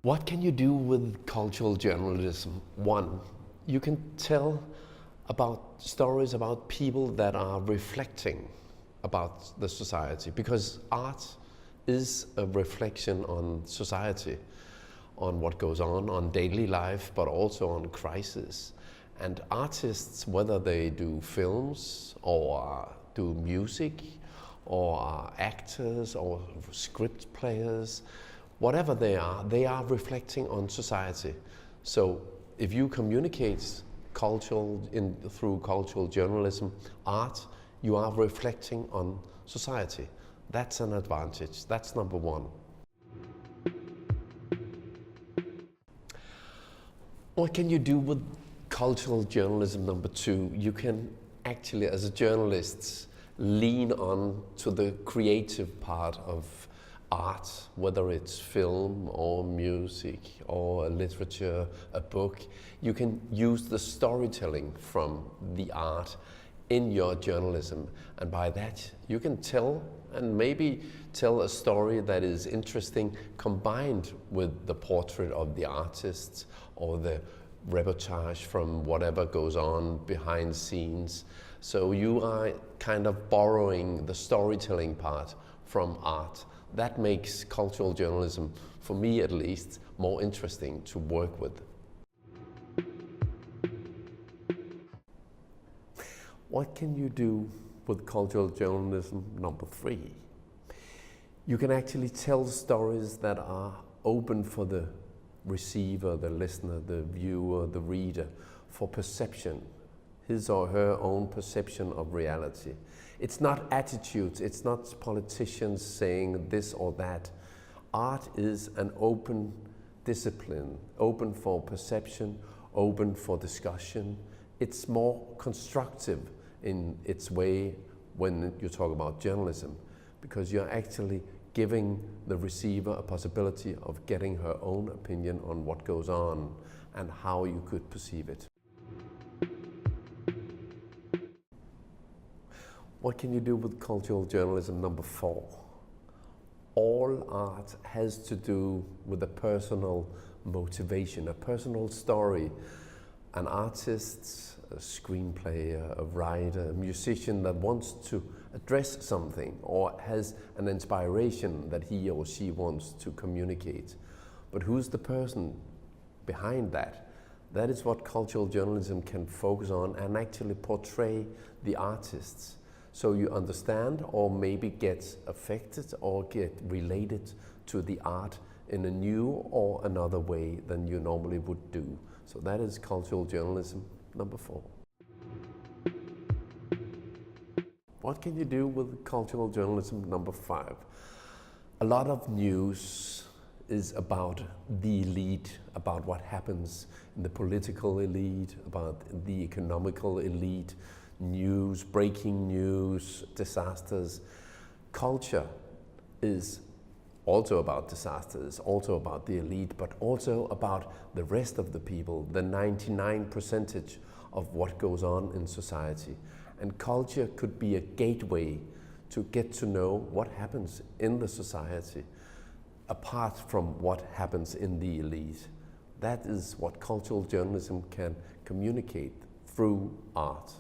What can you do with cultural journalism? One, you can tell about stories about people that are reflecting about the society, because art is a reflection on society, on what goes on daily life, but also on crisis. And artists, whether they do films or do music or are actors or script players, whatever they are reflecting on society. So if you communicate through cultural journalism, art, you are reflecting on society. That's an advantage. That's number one. What can you do with cultural journalism? Number two, you can actually, as a journalist, lean on to the creative part of art, whether it's film or music or literature, a book. You can use the storytelling from the art in your journalism, and by that you can tell a story that is interesting, combined with the portrait of the artist or the reportage from whatever goes on behind scenes. So you are kind of borrowing the storytelling part from art. That makes cultural journalism, for me at least, more interesting to work with. What can you do with cultural journalism? Number three, you can actually tell stories that are open for the receiver, the listener, the viewer, the reader, for perception, his or her own perception of reality. It's not attitudes, it's not politicians saying this or that. Art is an open discipline, open for perception, open for discussion. It's more constructive in its way when you talk about journalism, because you're actually giving the receiver a possibility of getting her own opinion on what goes on and how you could perceive it. What can you do with cultural journalism? Number four, all art has to do with a personal motivation, a personal story. An artist, a screenplay, a writer, a musician that wants to address something or has an inspiration that he or she wants to communicate. But who's the person behind that? That is what cultural journalism can focus on and actually portray the artists. So you understand or maybe get affected or get related to the art in a new or another way than you normally would do. So that is cultural journalism number four. What can you do with cultural journalism number five? A lot of news is about the elite, about what happens in the political elite, about the economical elite, news, breaking news, disasters. Culture is also about disasters, also about the elite, but also about the rest of the people, the 99% of what goes on in society. And culture could be a gateway to get to know what happens in the society, apart from what happens in the elite. That is what cultural journalism can communicate through art.